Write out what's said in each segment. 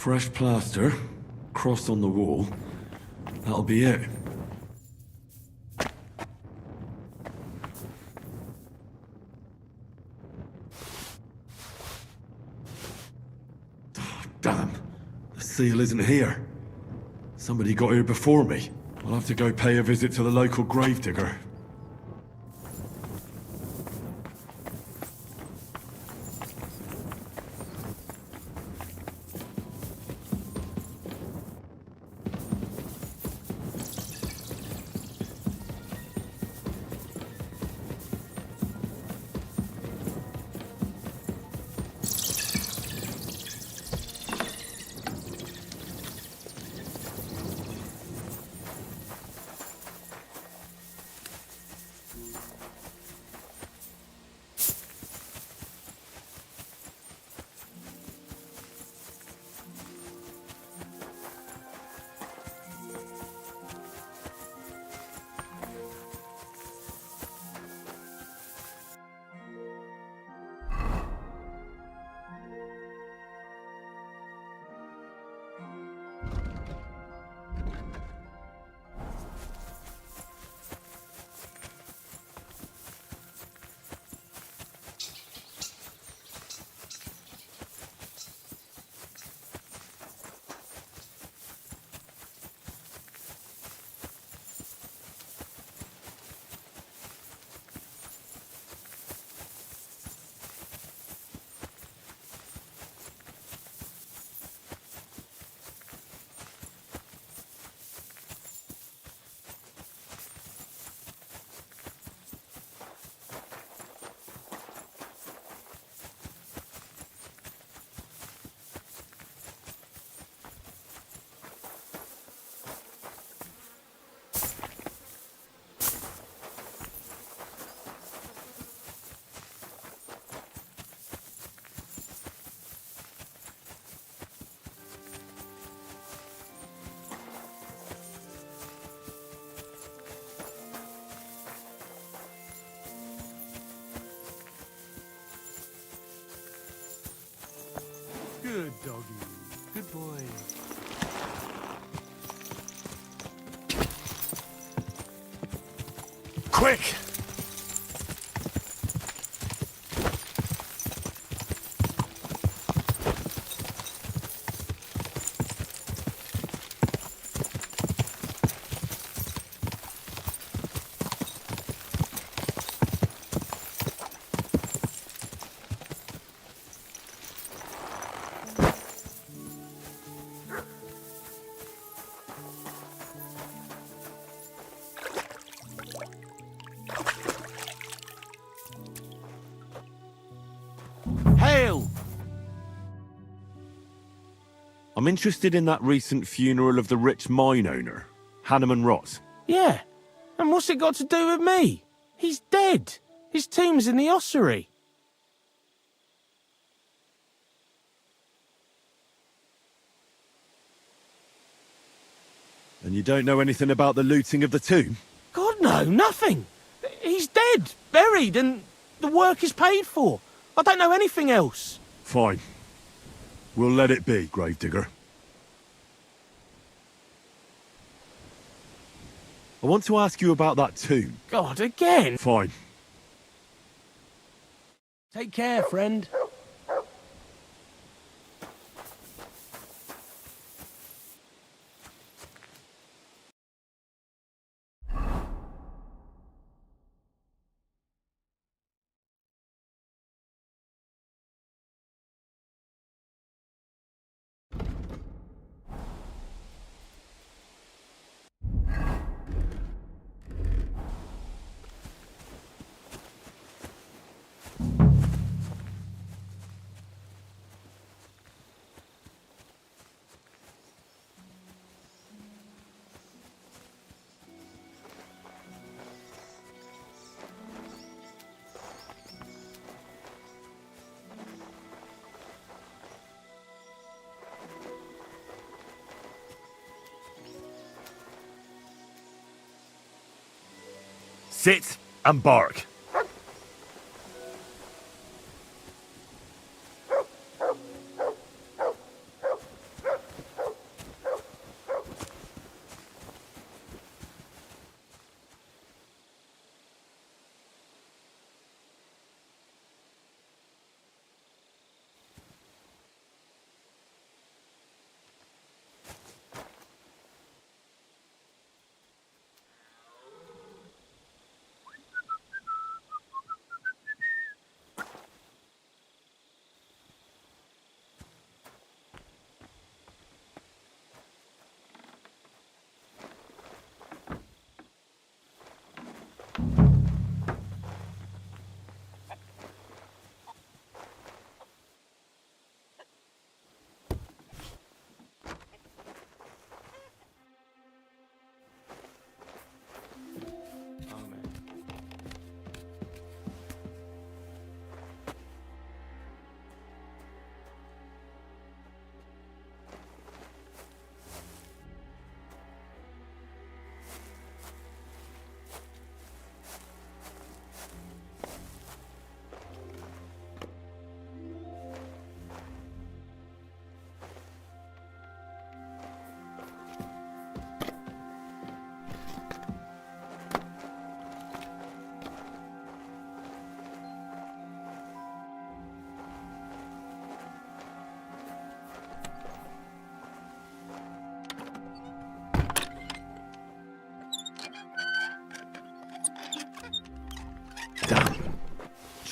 Fresh plaster, cross on the wall. That'll be it. Oh, damn. The seal isn't here. Somebody got here before me. I'll have to go pay a visit to the local gravedigger. Good doggy. Good boy. Quick! Hail! I'm interested in that recent funeral of the rich mine owner, Hanneman Ross. Yeah. And what's it got to do with me? He's dead. His team's in the ossuary. And you don't know anything about the looting of the tomb? God, no, nothing. He's dead, buried, and the work is paid for. I don't know anything else. Fine. We'll let it be, gravedigger. I want to ask you about that tomb. God, again. Fine. Take care, friend. Sit and bark.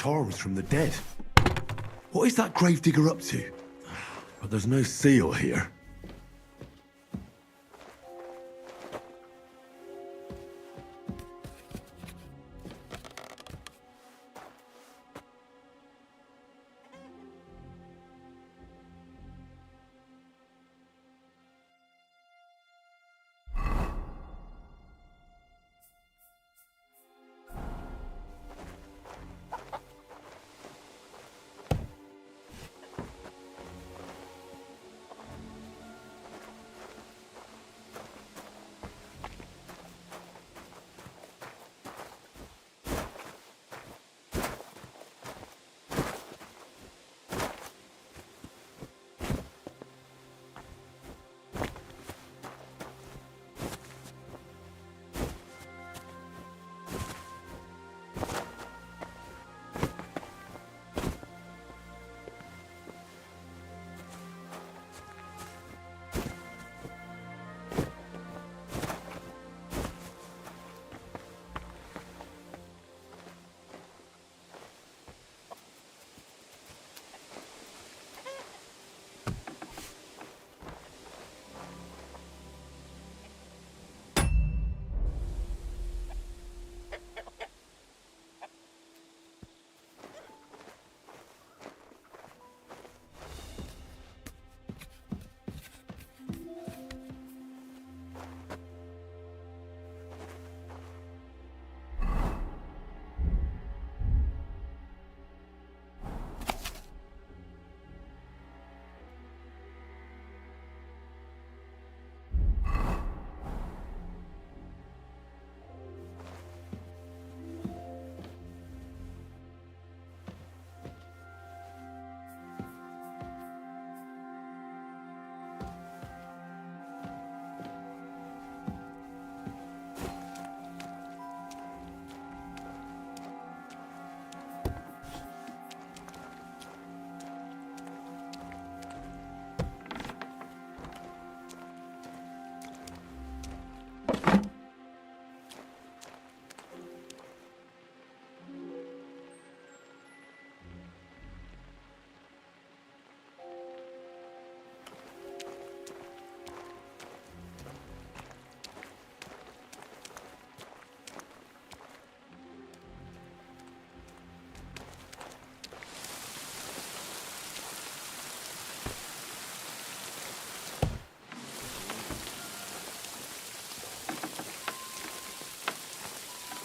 charms from the dead. What is that gravedigger up to? But there's no seal here.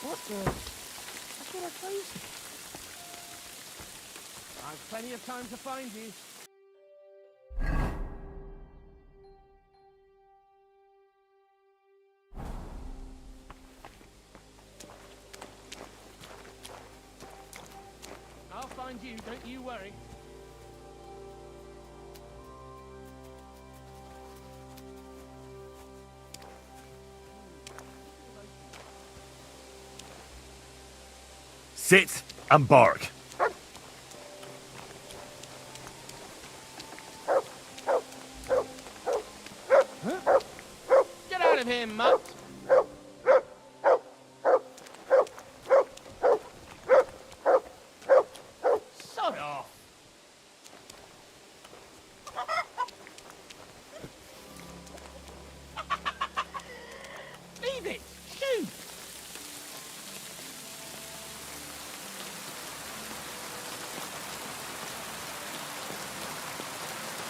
What the? That's what I chose. I've plenty of time to find you. I'll find you, don't you worry. Sit and bark. Get out of here, mutt. Sod off. Leave it. Shoot.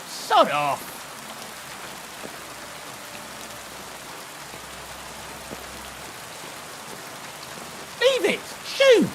Sod off! Leave it! Shoot!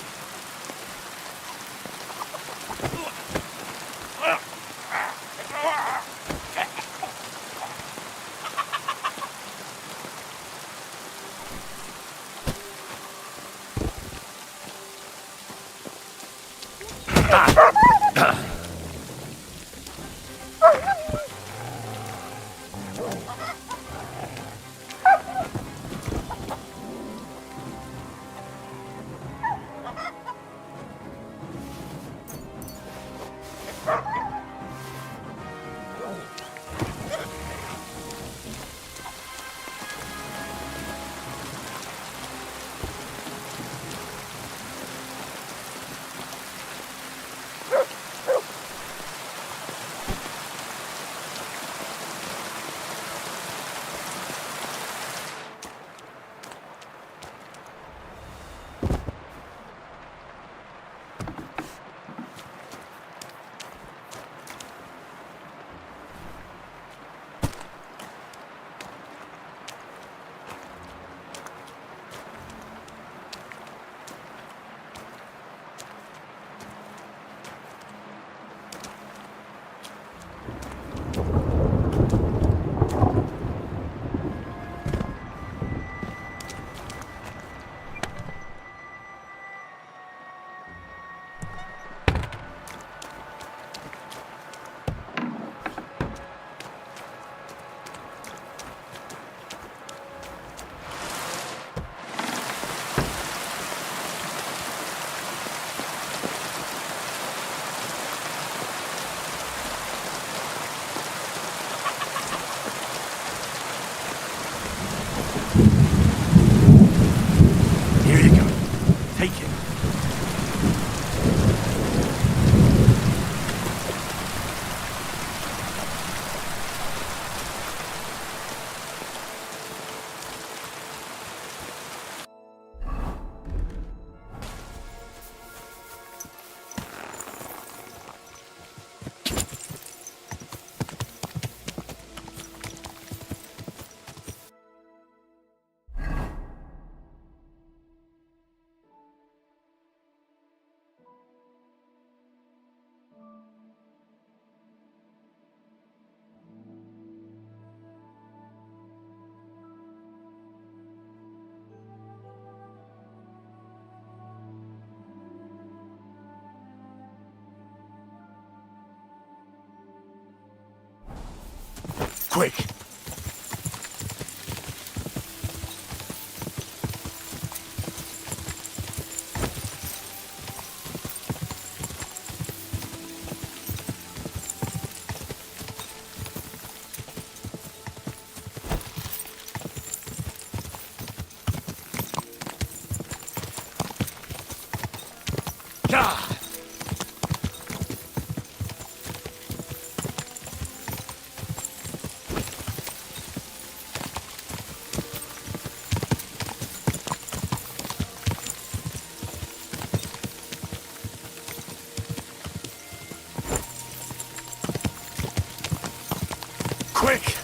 quick. Quick!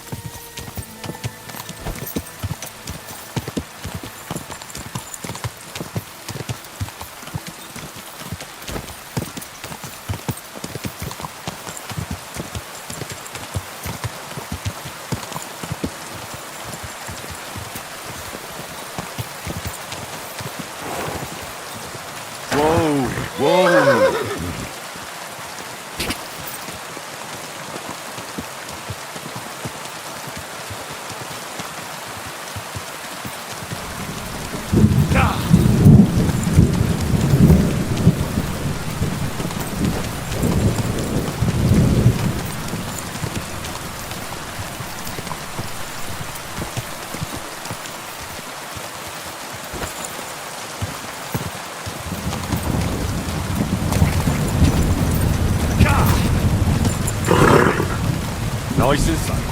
Whoa, whoa! Nice and safe.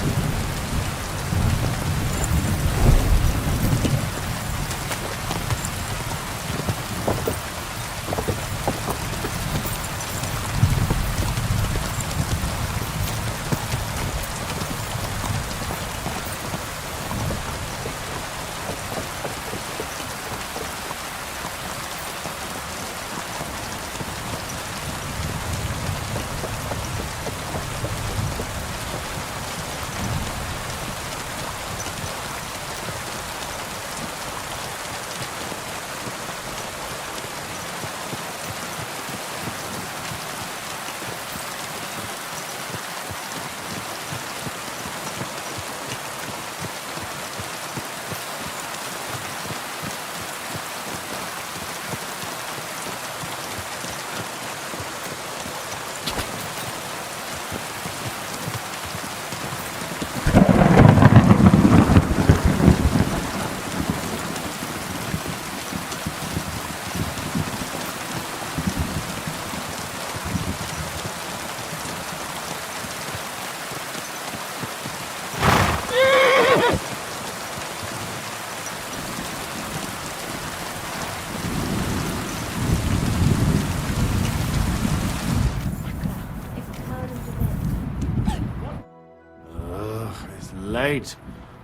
It's late.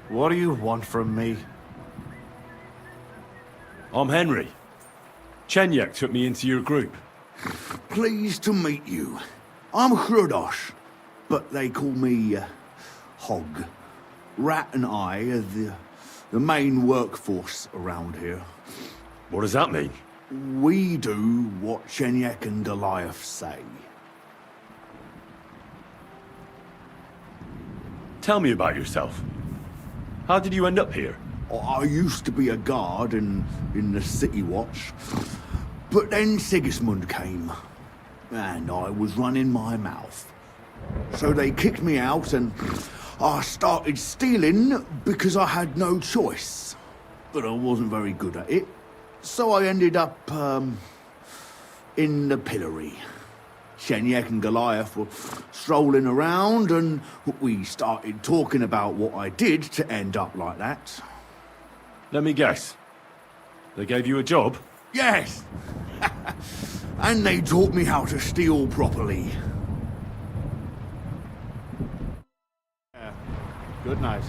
What do you want from me? I'm Henry. Chenyek took me into your group. Pleased to meet you. I'm Hrudosh, but they call me Hog. Rat and I are the main workforce around here. What does that mean? We do what Chenyek and Goliath say. Tell me about yourself. How did you end up here? I used to be a guard in the City Watch, but then Sigismund came, and I was running my mouth. So they kicked me out, and I started stealing because I had no choice. But I wasn't very good at it, so I ended up, in the pillory. Chenyek and Goliath were strolling around, and we started talking about what I did to end up like that. Let me guess. They gave you a job? Yes! And they taught me how to steal properly. Good night.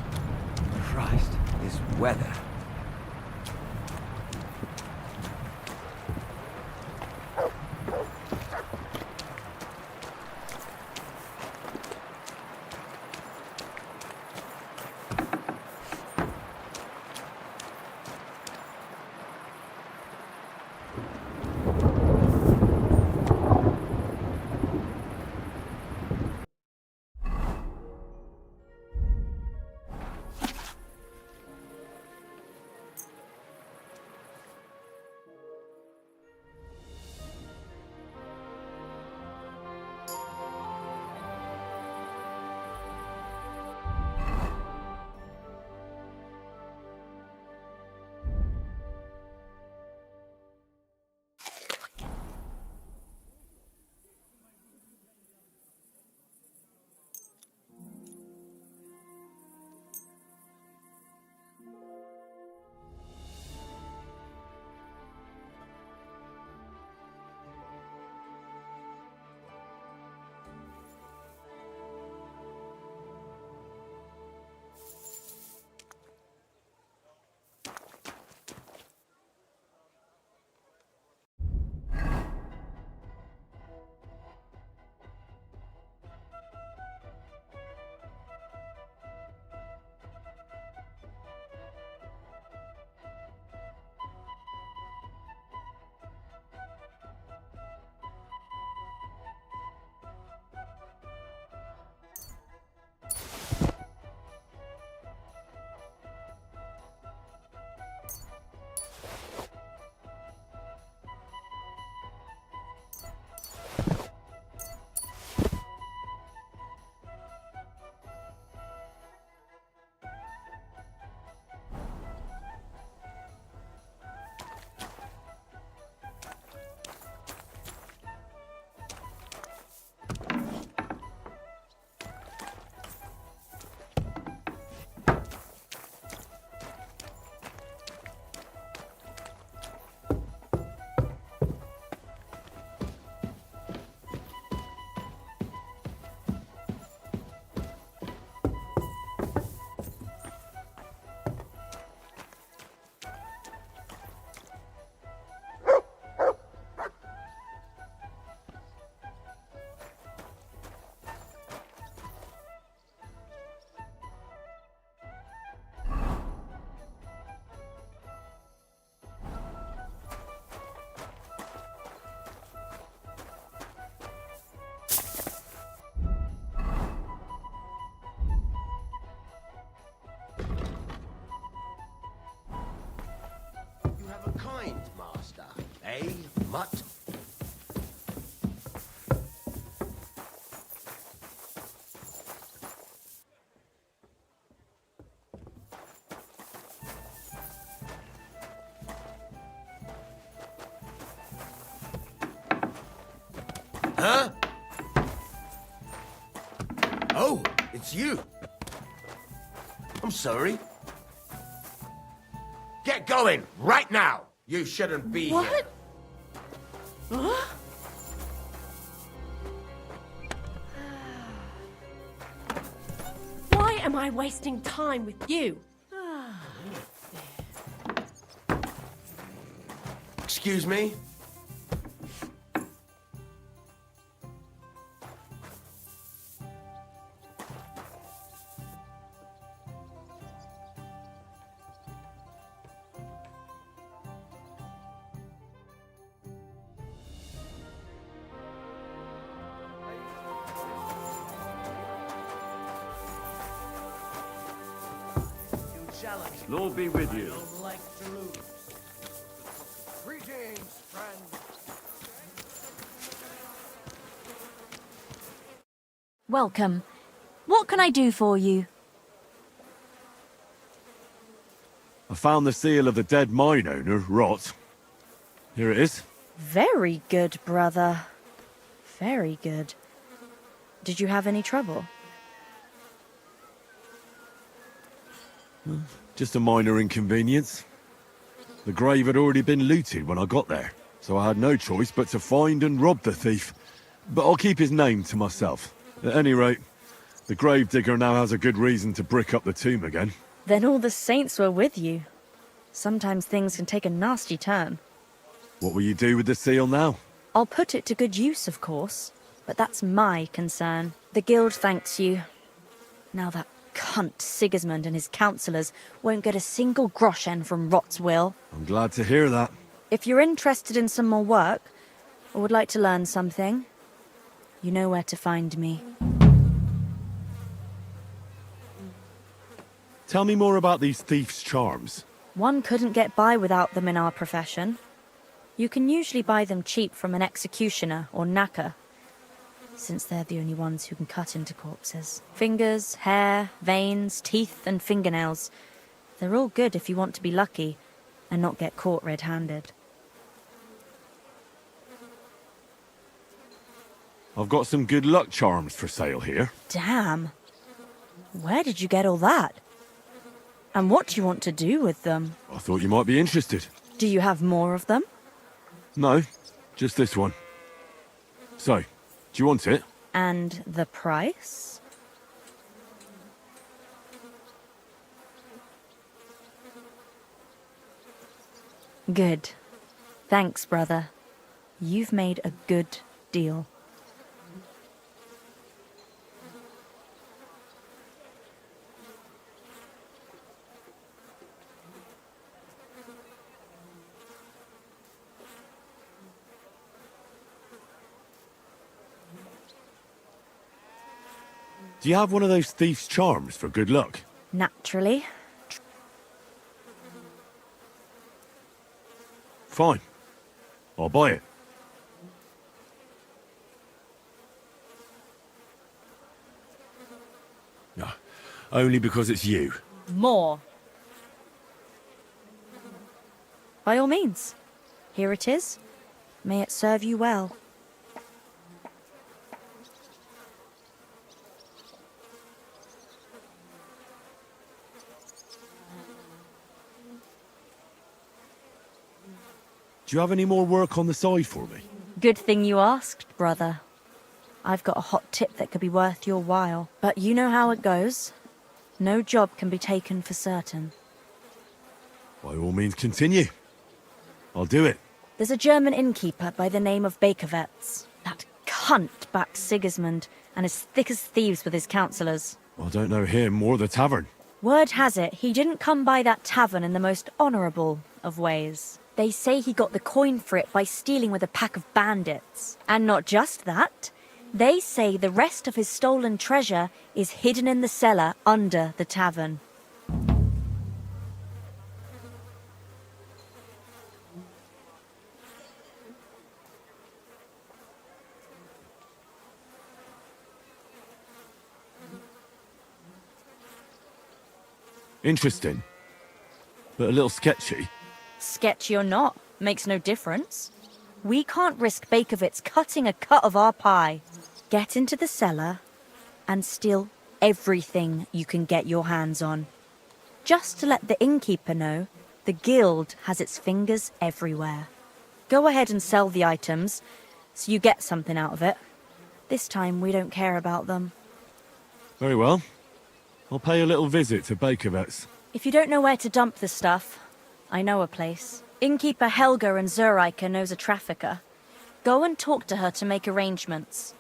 Christ, this weather. mutt. Huh? Oh, it's you. I'm sorry. Get going, right now! You shouldn't be here. What? Huh? Why am I wasting time with you? Excuse me? Lord be with you. Greetings, friend. Welcome. What can I do for you? I found the seal of the dead mine owner, Rot. Here it is. Very good, brother. Very good. Did you have any trouble? Just a minor inconvenience. The grave had already been looted when I got there, so I had no choice but to find and rob the thief. But I'll keep his name to myself. At any rate, the gravedigger now has a good reason to brick up the tomb again. Then all the saints were with you. Sometimes things can take a nasty turn. What will you do with the seal now? I'll put it to good use, of course. But that's my concern. The guild thanks you. Now that cunt Sigismund and his councillors won't get a single groschen from Rot's will. I'm glad to hear that. If you're interested in some more work, or would like to learn something, you know where to find me. Tell me more about these thieves' charms. One couldn't get by without them in our profession. You can usually buy them cheap from an executioner or knacker, since they're the only ones who can cut into corpses. Fingers, hair, veins, teeth, and fingernails. They're all good if you want to be lucky and not get caught red-handed. I've got some good luck charms for sale here. Damn. Where did you get all that? And what do you want to do with them? I thought you might be interested. Do you have more of them? No, just this one. So, do you want it? And the price? Good. Thanks, brother. You've made a good deal. Do you have one of those thief's charms for good luck? Naturally. Fine. I'll buy it. No, only because it's you. More. By all means. Here it is. May it serve you well. Do you have any more work on the side for me? Good thing you asked, brother. I've got a hot tip that could be worth your while. But you know how it goes. No job can be taken for certain. By all means, continue. I'll do it. There's a German innkeeper by the name of Bakervetz. That cunt backed Sigismund and is thick as thieves with his councillors. I don't know him or the tavern. Word has it, he didn't come by that tavern in the most honourable of ways. They say he got the coin for it by stealing with a pack of bandits. And not just that, they say the rest of his stolen treasure is hidden in the cellar under the tavern. Interesting. But a little sketchy. Sketchy or not, makes no difference. We can't risk Bakovitz cutting a cut of our pie. Get into the cellar and steal everything you can get your hands on. Just to let the innkeeper know, the guild has its fingers everywhere. Go ahead and sell the items, so you get something out of it. This time we don't care about them. Very well. I'll pay a little visit to Bakovitz. If you don't know where to dump the stuff, I know a place. Innkeeper Helga in Zurich knows a trafficker. Go and talk to her to make arrangements.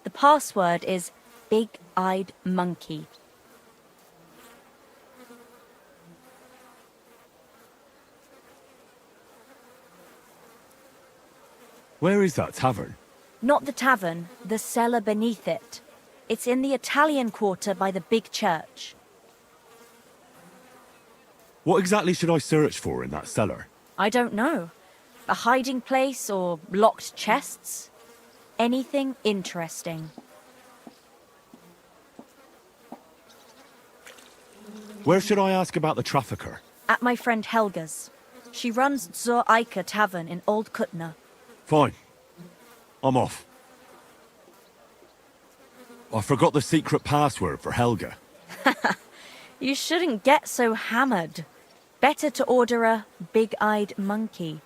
The password is Big-Eyed Monkey. Where is that tavern? Not the tavern, the cellar beneath it. It's in the Italian quarter by the big church. What exactly should I search for in that cellar? I don't know. A hiding place or locked chests? Anything interesting. Where should I ask about the trafficker? At my friend Helga's. She runs Zur Eike Tavern in Old Kutner. Fine. I'm off. I forgot the secret password for Helga. You shouldn't get so hammered. Better to order a big-eyed monkey.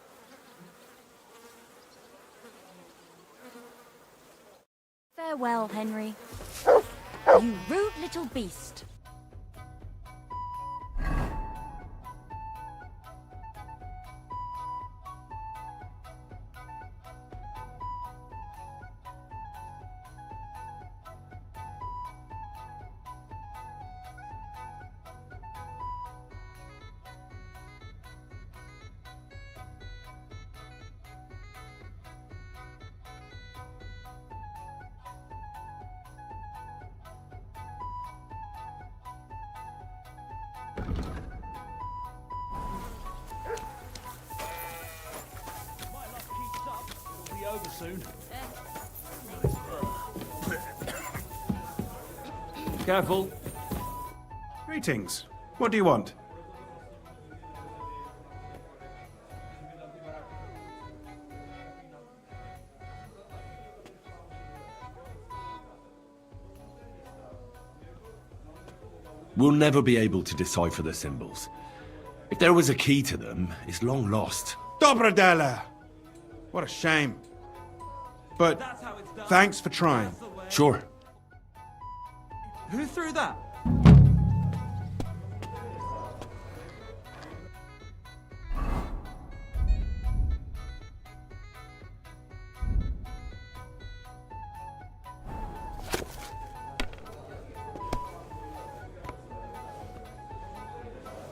Farewell, Henry. You rude little beast. Careful. Greetings. What do you want? We'll never be able to decipher the symbols. If there was a key to them, it's long lost. Dobrodela! What a shame. But thanks for trying. Sure. Who threw that?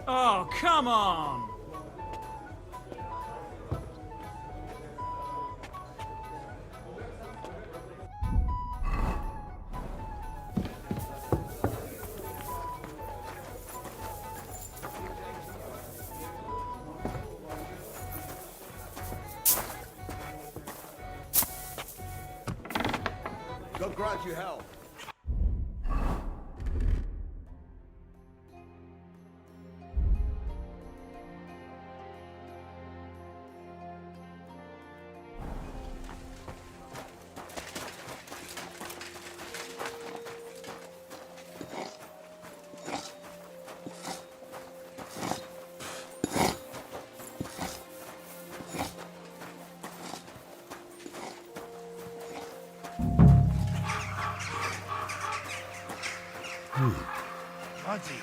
Oh, come on! God grant you help.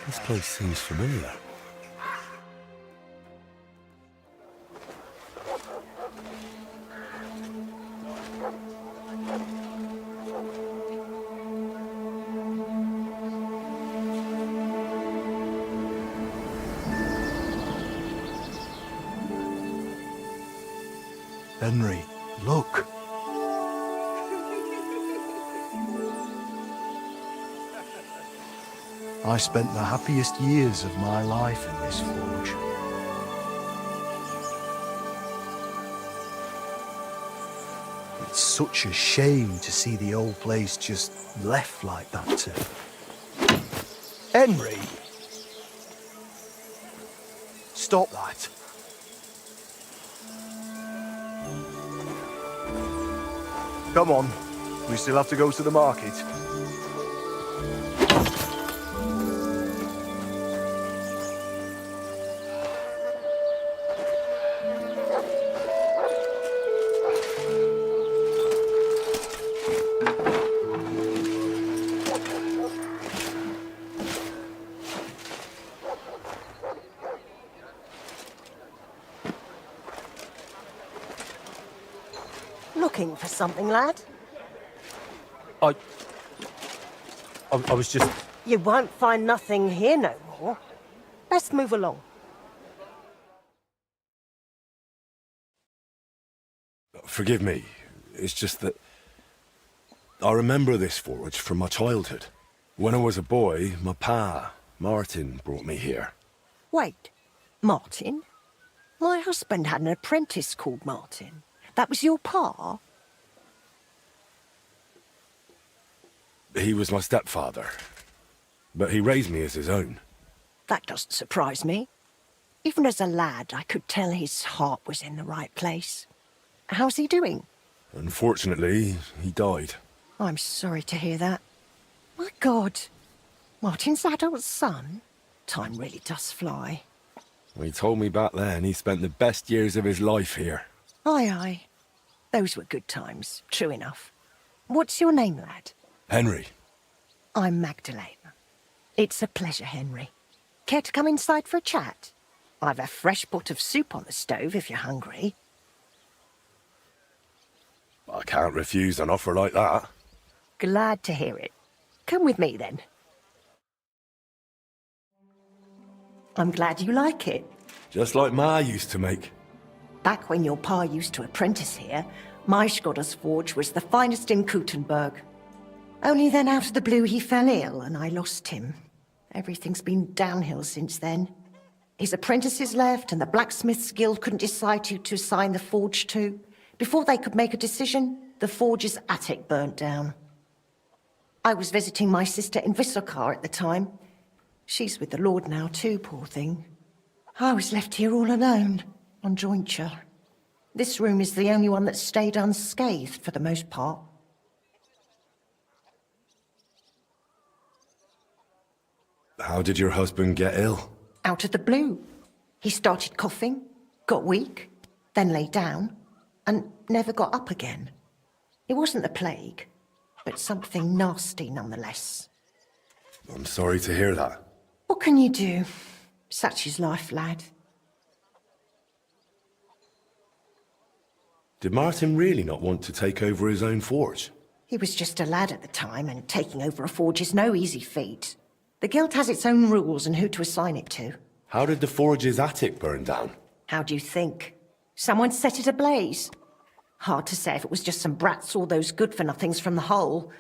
This place seems familiar. Henry, look. I spent the happiest years of my life in this forge. It's such a shame to see the old place just left like that to... Henry! stop that. Come on, we still have to go to the market. Looking for something, lad? I was just... You won't find nothing here no more. Let's move along. Forgive me. It's just that... I remember this forge from my childhood. When I was a boy, my pa, Martin, brought me here. Wait, Martin? My husband had an apprentice called Martin. That was your pa? He was my stepfather, but he raised me as his own. That doesn't surprise me. Even as a lad, I could tell his heart was in the right place. How's he doing? Unfortunately, he died. I'm sorry to hear that. My God, Martin's adult son? Time really does fly. He told me back then he spent the best years of his life here. Aye, aye. Those were good times, true enough. What's your name, lad? Henry. I'm Magdalene. It's a pleasure, Henry. Care to come inside for a chat? I've a fresh pot of soup on the stove if you're hungry. I can't refuse an offer like that. Glad to hear it. Come with me, then. I'm glad you like it. Just like Ma used to make. Back when your pa used to apprentice here, my Skodder's forge was the finest in Kuttenberg. Only then out of the blue he fell ill and I lost him. Everything's been downhill since then. His apprentices left and the blacksmiths' guild couldn't decide who to assign the forge to. Before they could make a decision, the forge's attic burnt down. I was visiting my sister in Visokar at the time. She's with the Lord now too, poor thing. I was left here all alone, on jointure. This room is the only one that stayed unscathed for the most part. How did your husband get ill? Out of the blue. He started coughing, got weak, then lay down, and never got up again. It wasn't the plague, but something nasty nonetheless. I'm sorry to hear that. What can you do? Such is life, lad. Did Martin really not want to take over his own forge? He was just a lad at the time, and taking over a forge is no easy feat. The guild has its own rules and who to assign it to. How did the forge's attic burn down? How do you think? Someone set it ablaze. Hard to say if it was just some brats or those good-for-nothings from the hole.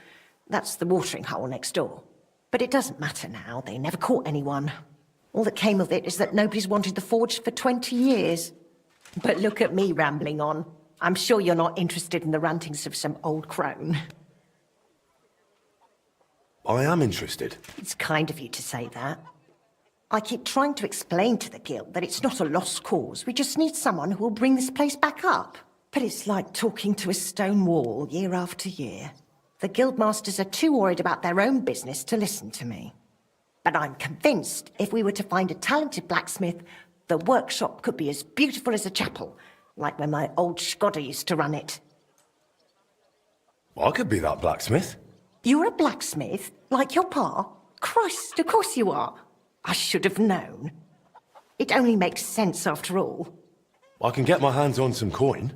That's the watering hole next door. But it doesn't matter now, they never caught anyone. All that came of it is that nobody's wanted the forge for 20 years. But look at me rambling on. I'm sure you're not interested in the rantings of some old crone. I am interested. It's kind of you to say that. I keep trying to explain to the guild that it's not a lost cause. We just need someone who will bring this place back up. But it's like talking to a stone wall year after year. The guildmasters are too worried about their own business to listen to me. But I'm convinced if we were to find a talented blacksmith, the workshop could be as beautiful as a chapel, like when my old Skodder used to run it. I could be that blacksmith. You're a blacksmith? Like your pa? Christ, of course you are. I should have known. It only makes sense after all. I can get my hands on some coin.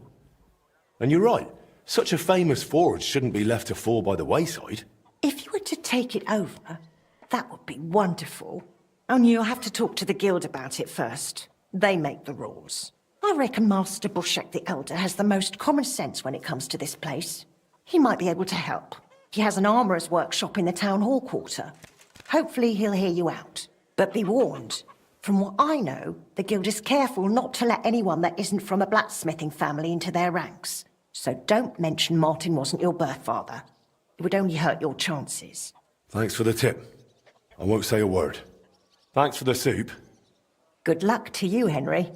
And you're right, such a famous forge shouldn't be left to fall by the wayside. If you were to take it over, that would be wonderful. Only you'll have to talk to the guild about it first. They make the rules. I reckon Master Bushek the Elder has the most common sense when it comes to this place. He might be able to help. He has an armourer's workshop in the town hall quarter. Hopefully he'll hear you out. But be warned, from what I know, the guild is careful not to let anyone that isn't from a blacksmithing family into their ranks. So don't mention Martin wasn't your birth father. It would only hurt your chances. Thanks for the tip. I won't say a word. Thanks for the soup. Good luck to you, Henry.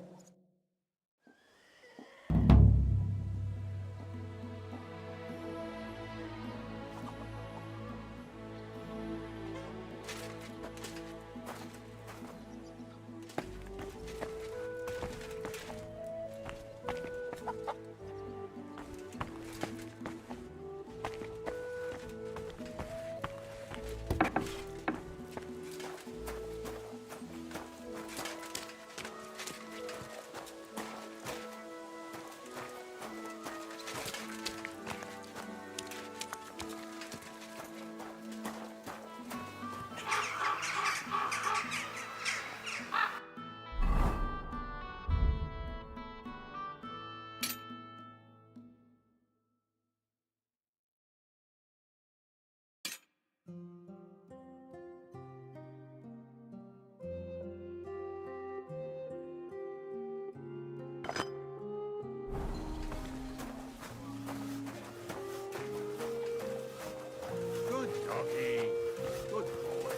Good doggy. Good boy.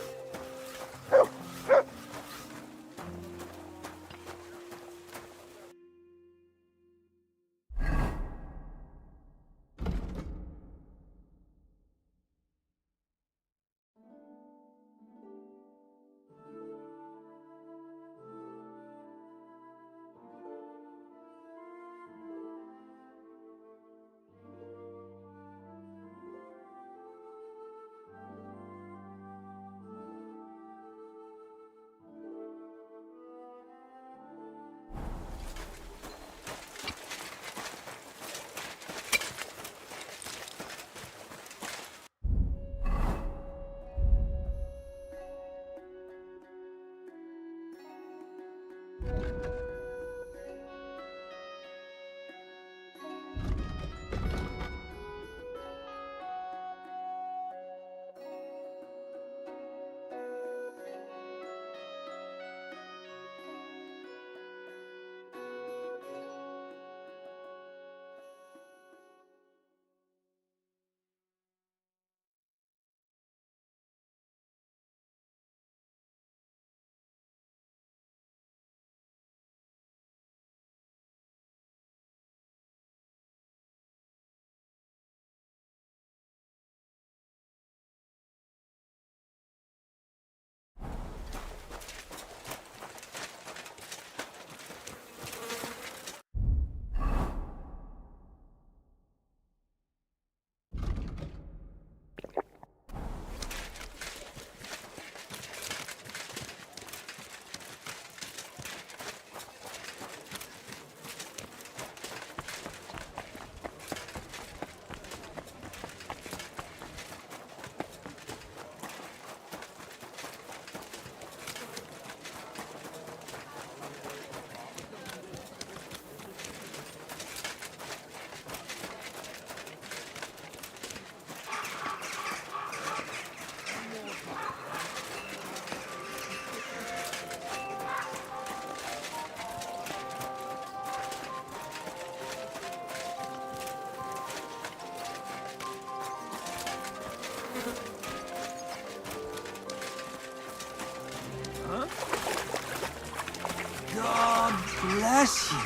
God bless you.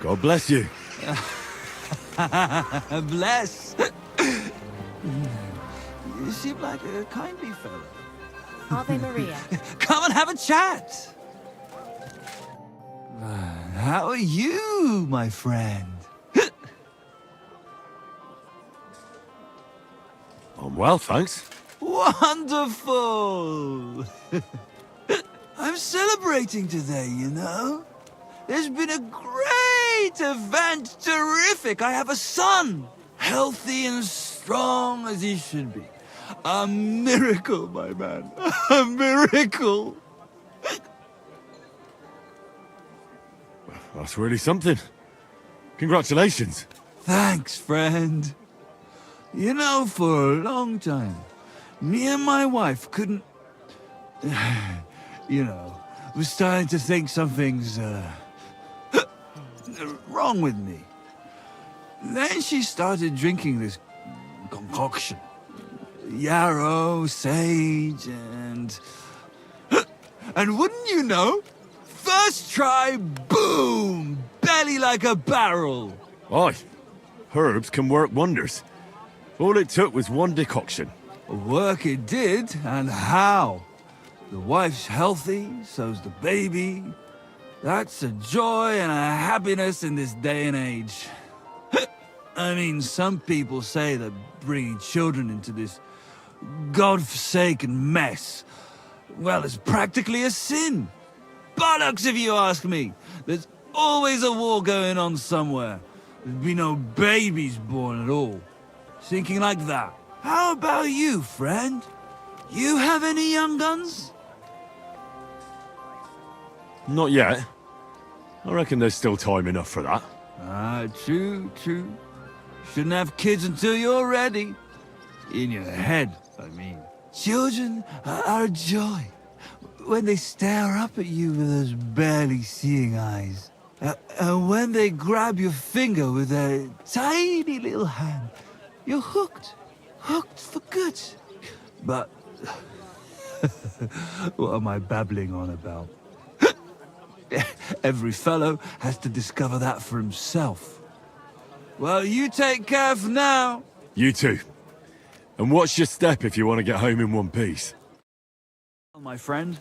God bless you. Bless. You seem like a kindly fellow. Ave Maria. Come and have a chat. How are you, my friend? I'm well, thanks. Wonderful! I'm celebrating today, you know? There's been a great event, terrific! I have a son! Healthy and strong as he should be. A miracle, my man. A miracle! That's really something. Congratulations. Thanks, friend. You know, for a long time, me and my wife couldn't... you know, was starting to think something's, wrong with me. Then she started drinking this concoction. Yarrow, sage, and... And wouldn't you know, first try, boom! Belly like a barrel. Aye, herbs can work wonders. All it took was one decoction. Work it did, and how? The wife's healthy, so's the baby. That's a joy and a happiness in this day and age. I mean, some people say that bringing children into this godforsaken mess, well, it's practically a sin. Bollocks, if you ask me. There's always a war going on somewhere. There'd be no babies born at all. Thinking like that. How about you, friend? You have any young guns? Not yet. I reckon there's still time enough for that. Ah, true. Shouldn't have kids until you're ready. In your head, I mean. Children are a joy. When they stare up at you with those barely seeing eyes. And when they grab your finger with their tiny little hand. You're hooked. Hooked for good. But... what am I babbling on about? Every fellow has to discover that for himself. Well, you take care for now. You too. And watch your step if you want to get home in one piece. My friend.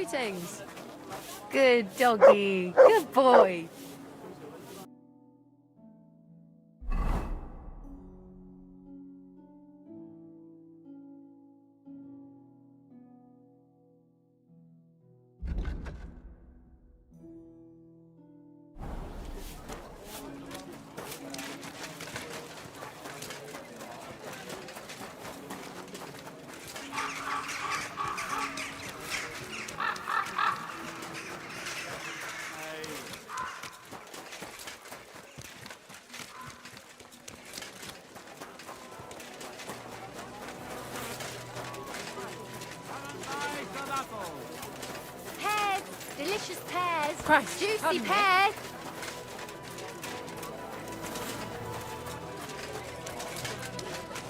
Greetings. Good doggy. Good boy. Pears! Delicious pears! Christ, Juicy come here. pears!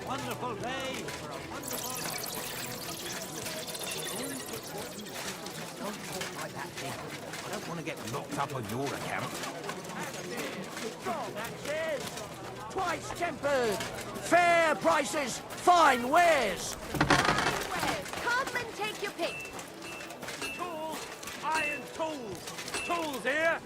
Wonderful day for a wonderful... Don't talk like that, Dick. I don't want to get knocked up on your account. Strong axes! Twice tempered! Fair prices! Fine wares! Come and take your pick! Tools! Iron tools! Tools here!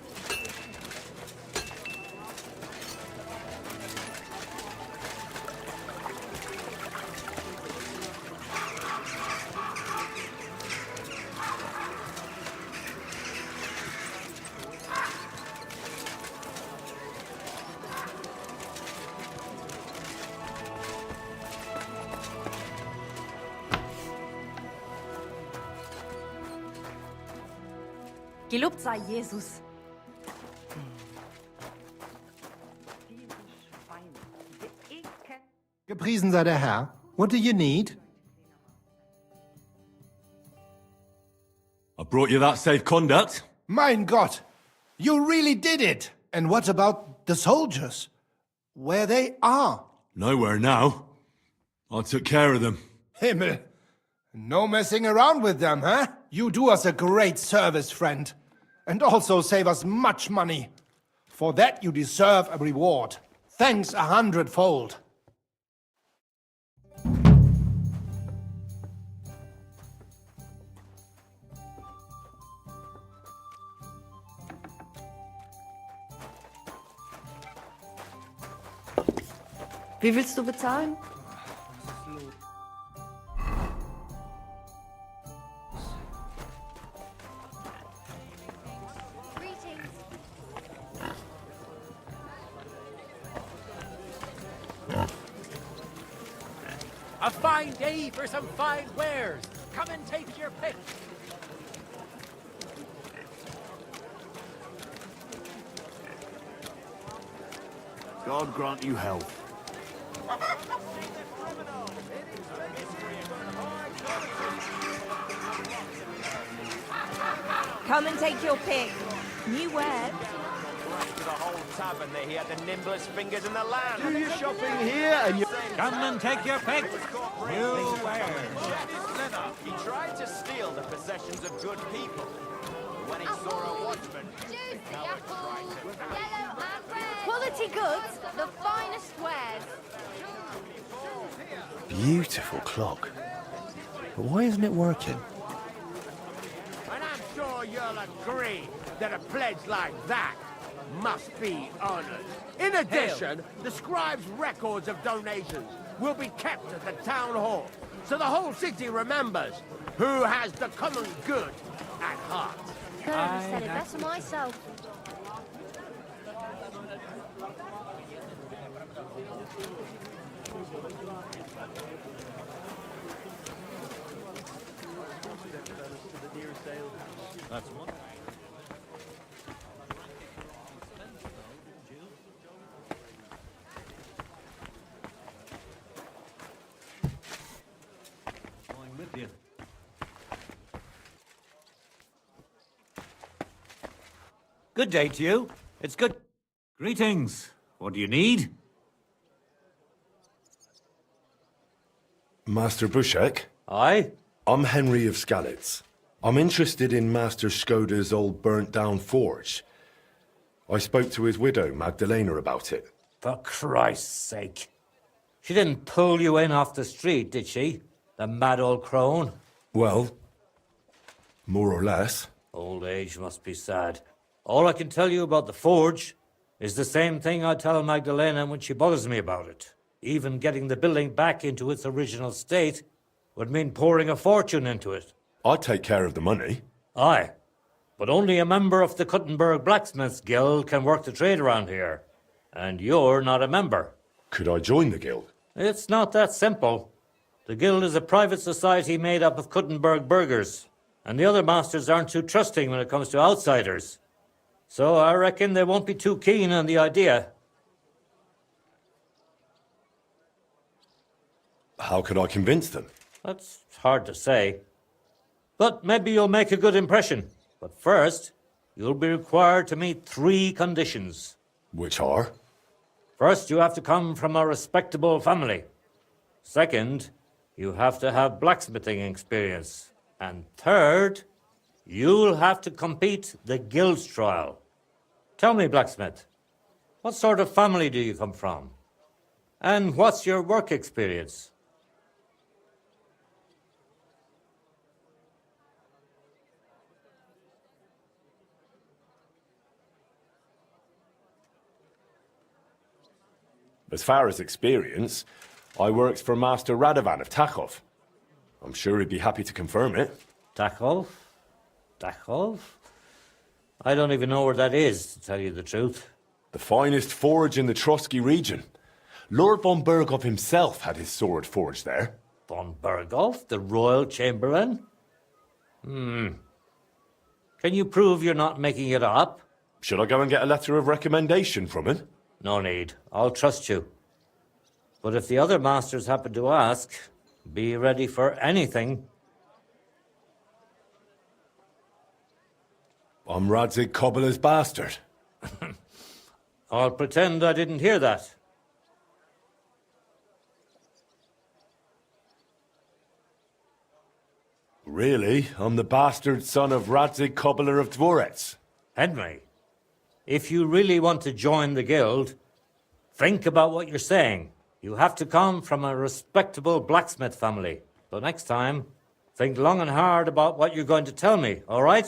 Gelobt sei Jesus. Gepriesen sei der Herr. What do you need? I brought you that safe conduct. Mein Gott! You really did it! And what about the soldiers? Where they are? Nowhere now. I took care of them. Himmel! No messing around with them, huh? You do us a great service, friend. And also save us much money. For that you deserve a reward. Thanks 100-fold. Wie willst du bezahlen? Greetings! A fine day for some fine wares! Come and take your pick! God grant you health. Come and take your pick. New wares. To the whole tavern that he had the nimblest fingers in the land. Do your shopping here and you... Come and take your pick. New wares. He tried to steal the possessions of good people. When he saw a watchman, Juicy apples! Yellow and red! Quality goods, the finest wares. Beautiful clock. But why isn't it working? And I'm sure you'll agree that a pledge like that must be honored. In addition, the scribe's records of donations will be kept at the town hall, so the whole city remembers who has the common good at heart. Couldn't have said it better myself. That's one. Going with you. Good day to you. It's good. Greetings. What do you need? Master Bushek? Aye? I'm Henry of Skalitz. I'm interested in Master Skoda's old burnt-down forge. I spoke to his widow, Magdalena, about it. For Christ's sake. She didn't pull you in off the street, did she? The mad old crone? Well, More or less. Old age must be sad. All I can tell you about the forge is the same thing I tell Magdalena when she bothers me about it. Even getting the building back into its original state would mean pouring a fortune into it. I'd take care of the money. Aye, but only a member of the Kuttenberg Blacksmiths Guild can work the trade around here. And you're not a member. Could I join the guild? It's not that simple. The guild is a private society made up of Kuttenberg burghers, and the other masters aren't too trusting when it comes to outsiders. So I reckon they won't be too keen on the idea. How could I convince them? That's hard to say. But maybe you'll make a good impression. But first, you'll be required to meet 3 conditions. Which are? First, you have to come from a respectable family. Second, you have to have blacksmithing experience. And third, you'll have to compete the guild trial. Tell me, blacksmith, what sort of family do you come from? And what's your work experience? As far as experience, I worked for Master Radovan of Tachov. I'm sure he'd be happy to confirm it. Tachov? Tachov? I don't even know where that is, to tell you the truth. The finest forge in the Trotsky region. Lord von Berghoff himself had his sword forged there. Von Berghoff, the royal chamberlain? Can you prove you're not making it up? Should I go and get a letter of recommendation from him? No need. I'll trust you. But if the other masters happen to ask, be ready for anything. I'm Radzig Kobyla's bastard. I'll pretend I didn't hear that. Really? I'm the bastard son of Radzig Kobyla of Dvorets. Henry, if you really want to join the guild, think about what you're saying. You have to come from a respectable blacksmith family. So next time, think long and hard about what you're going to tell me, all right?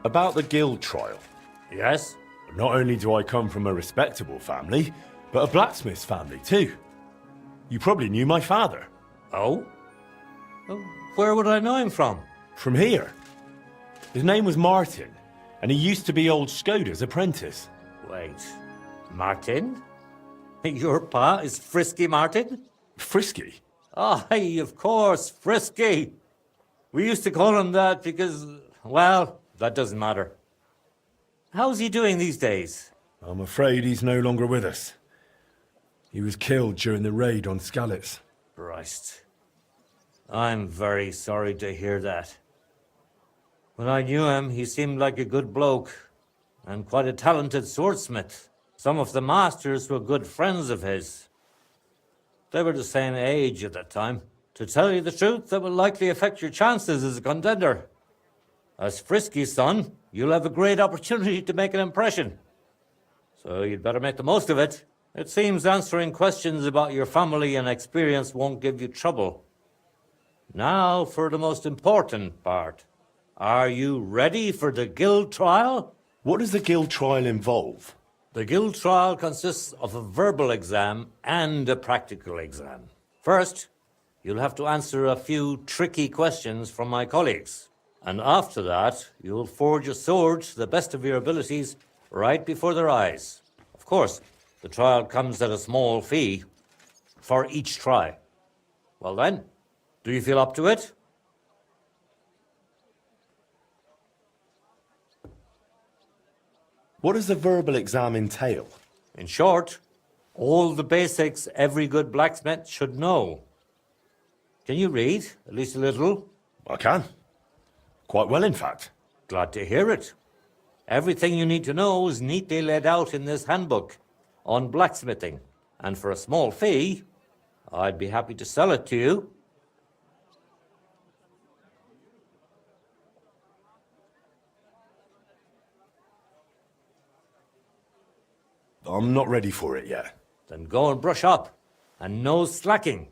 About the guild trial. Yes? Not only do I come from a respectable family, but a blacksmith's family too. You probably knew my father. Oh? Where would I know him from? From here. His name was Martin, and he used to be old Skoda's apprentice. Wait, Martin? Your pa is Frisky Martin? Frisky? Aye, of course, Frisky. We used to call him that because, well, that doesn't matter. How's he doing these days? I'm afraid he's no longer with us. He was killed during the raid on Skalitz. Christ. I'm very sorry to hear that. When I knew him, he seemed like a good bloke and quite a talented swordsmith. Some of the masters were good friends of his. They were the same age at that time. To tell you the truth, that will likely affect your chances as a contender. As Frisky's son, you'll have a great opportunity to make an impression. So you'd better make the most of it. It seems answering questions about your family and experience won't give you trouble. Now for the most important part. Are you ready for the guild trial? What does the guild trial involve? The guild trial consists of a verbal exam and a practical exam. First, you'll have to answer a few tricky questions from my colleagues. And after that, you'll forge a sword to the best of your abilities right before their eyes. Of course, the trial comes at a small fee for each try. Well then, do you feel up to it? What does the verbal exam entail? In short, all the basics every good blacksmith should know. Can you read, at least a little? I can. Quite well, in fact. Glad to hear it. Everything you need to know is neatly laid out in this handbook on blacksmithing. And for a small fee, I'd be happy to sell it to you. I'm not ready for it yet. Then go and brush up. And no slacking.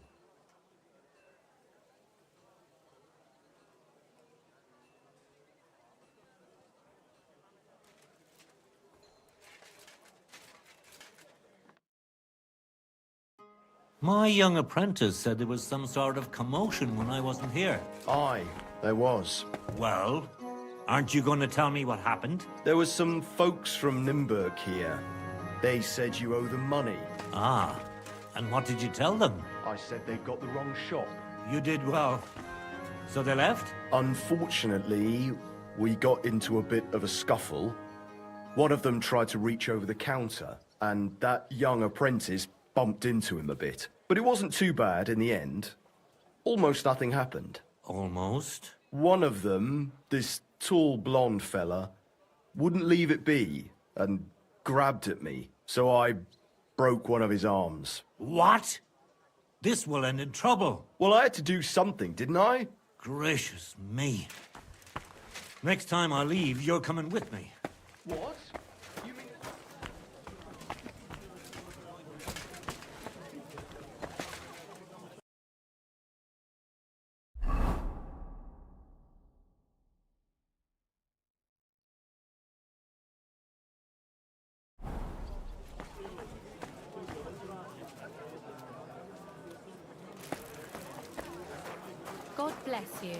My young apprentice said there was some sort of commotion when I wasn't here. Aye, there was. Well, aren't you going to tell me what happened? There was some folks from Nymburk here. They said you owe them money. Ah, and what did you tell them? I said they got the wrong shop. You did well. So they left? Unfortunately, we got into a bit of a scuffle. One of them tried to reach over the counter, and that young apprentice bumped into him a bit. But it wasn't too bad in the end. Almost nothing happened. Almost? One of them, this tall blonde fella, wouldn't leave it be and grabbed at me, so I broke one of his arms. What? This will end in trouble. Well, I had to do something, didn't I? Gracious me. Next time I leave, you're coming with me. What? You mean... God bless you.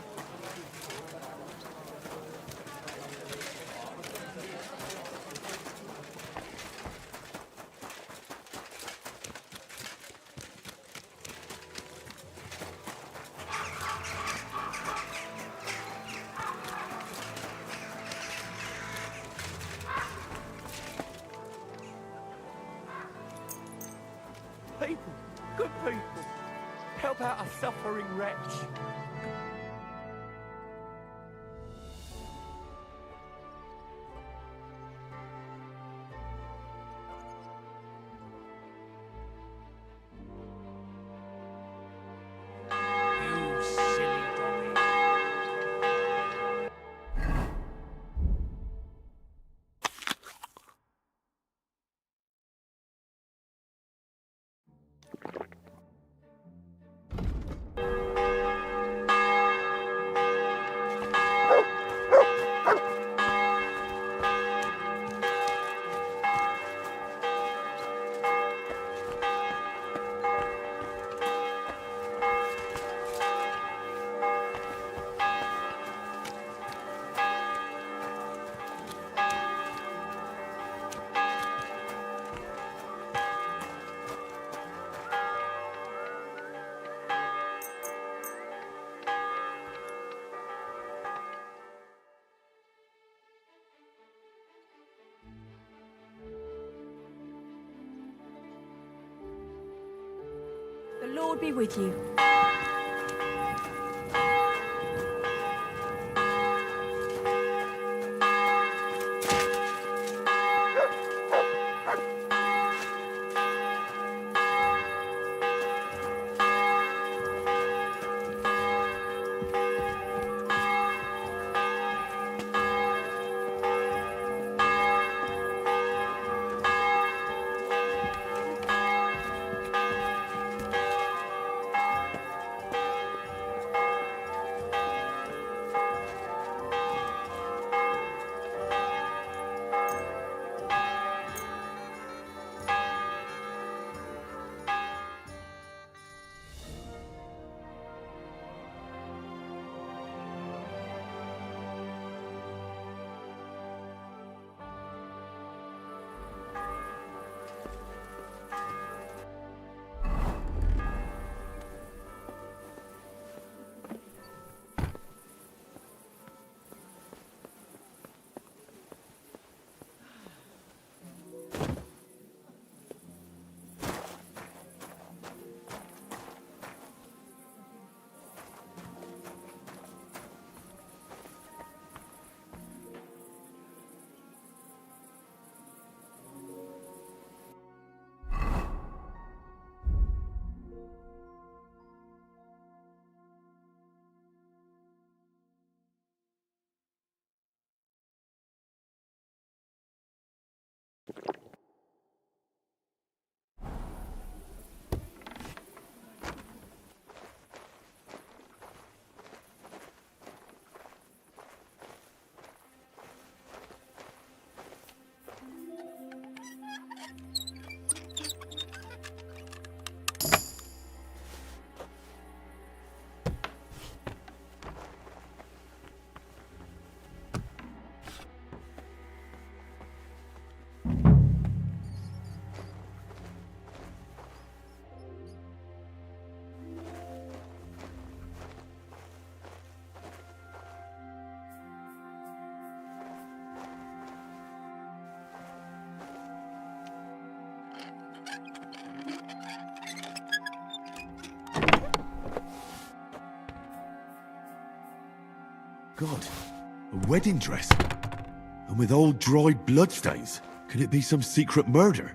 People, good people, help out a suffering wretch. You silly doggy. The Lord be with you. God, a wedding dress. And with old dried bloodstains. Could it be some secret murder?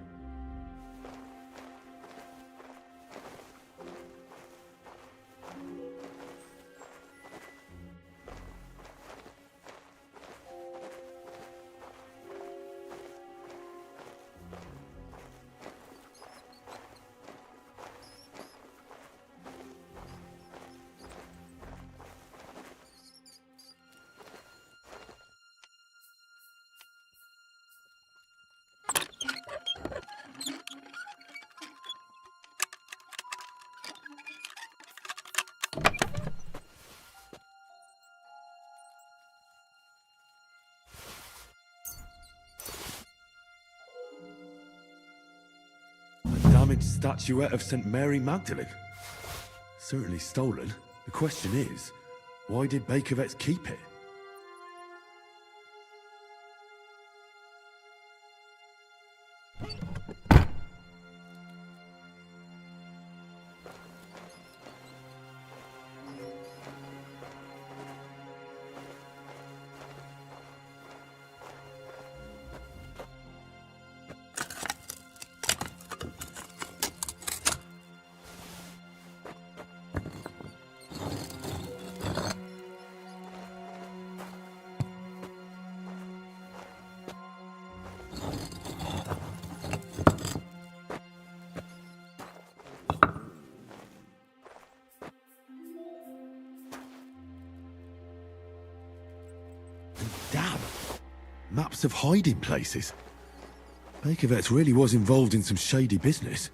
Damaged statuette of St. Mary Magdalene. Certainly stolen. The question is, why did Bakovets keep it? Damn! Maps of hiding places. Bakovets really was involved in some shady business.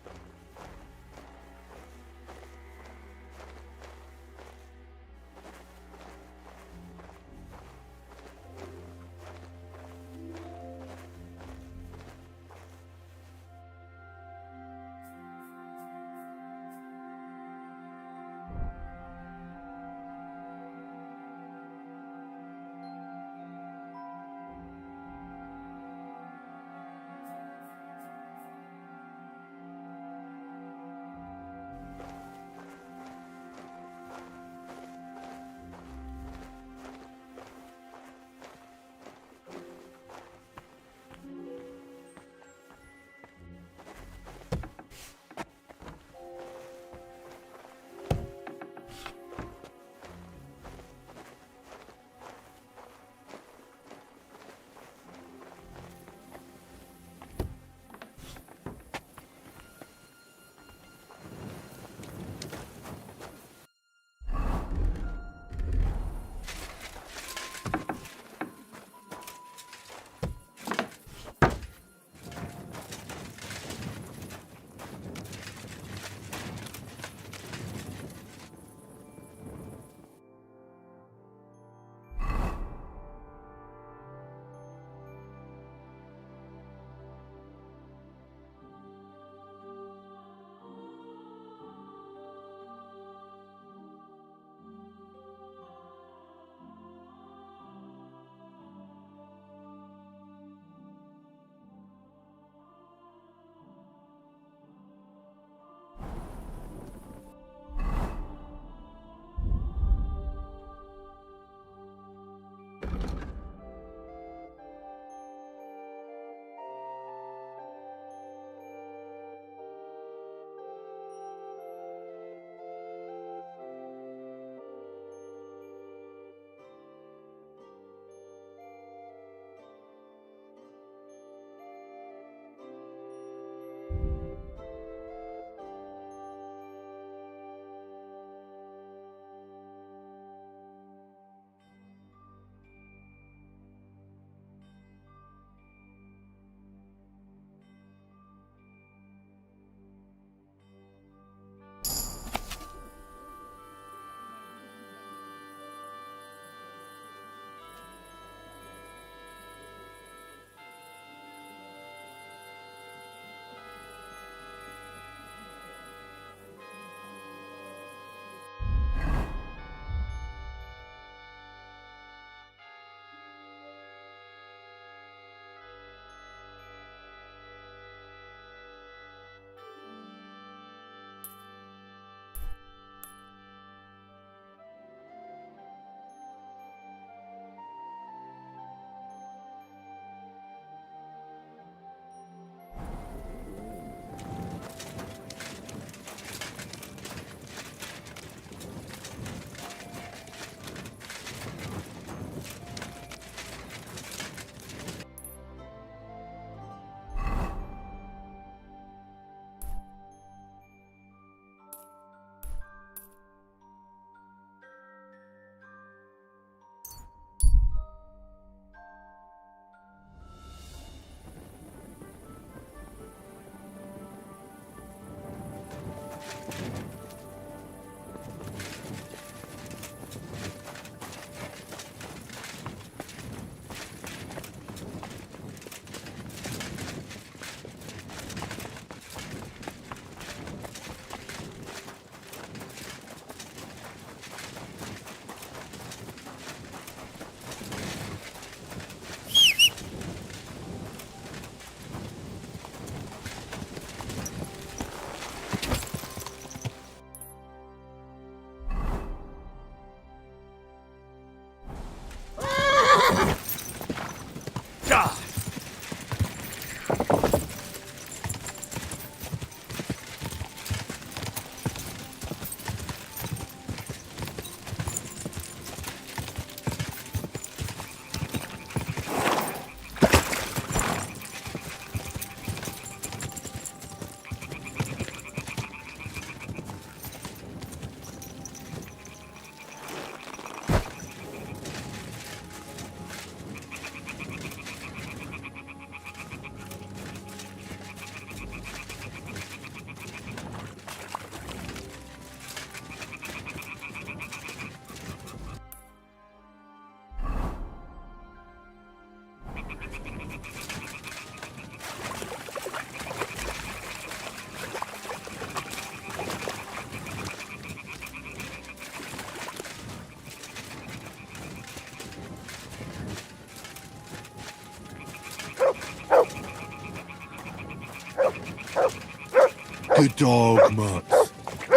Good dog, Mutz.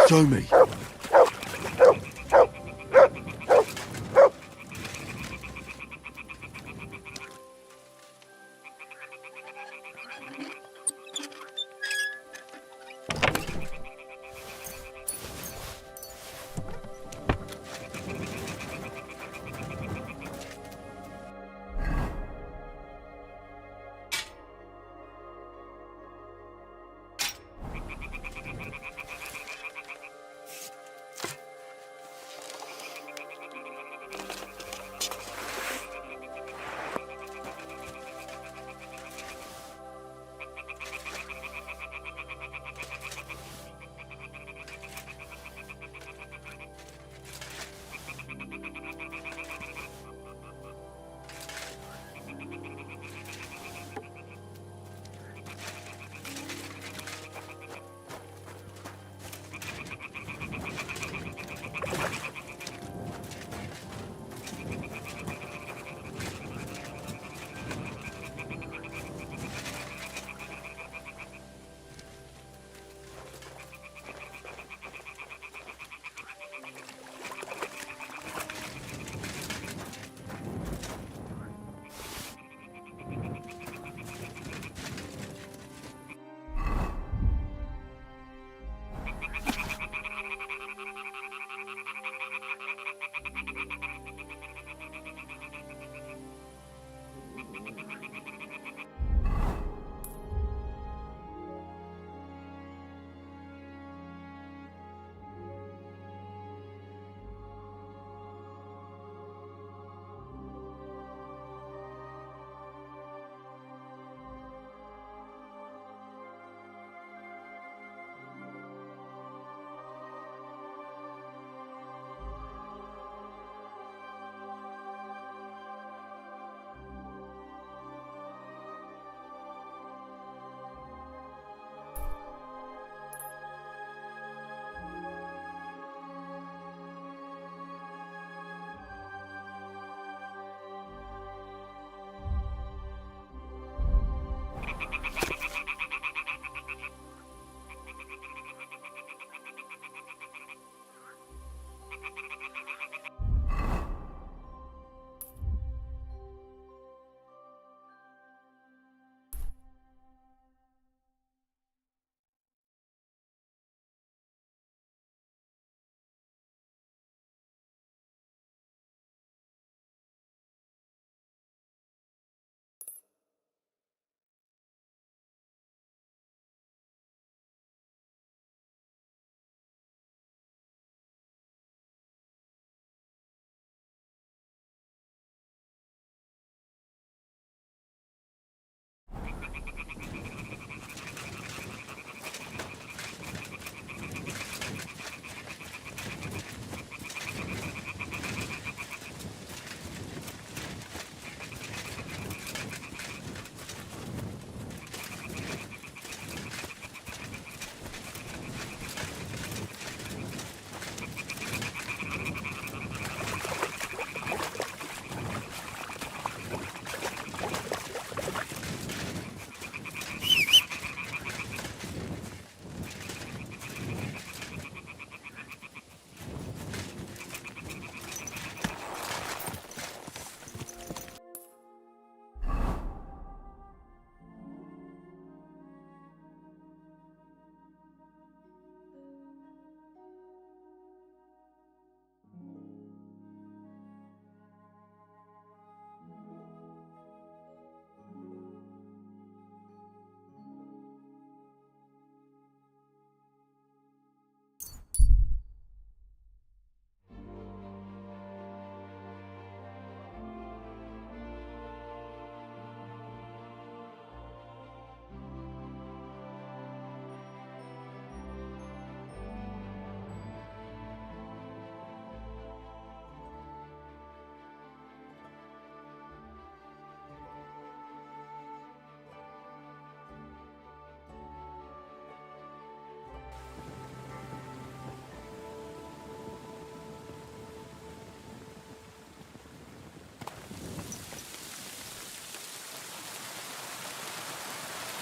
Show me.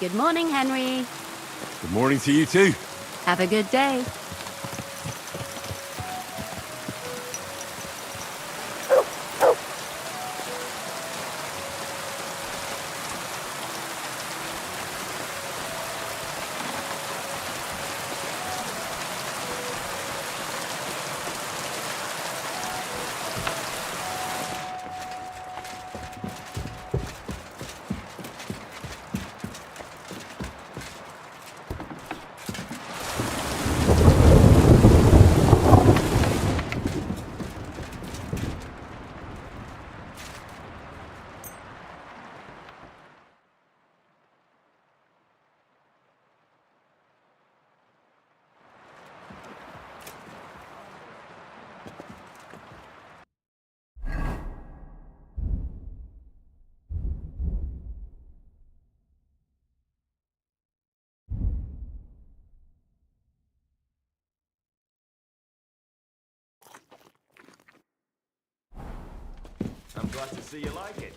Good morning, Henry. Good morning to you too. Have a good day. I'm glad to see you like it.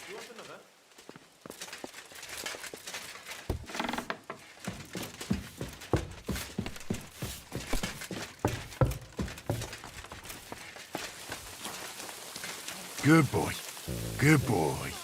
You want another? Good boy. Good boy.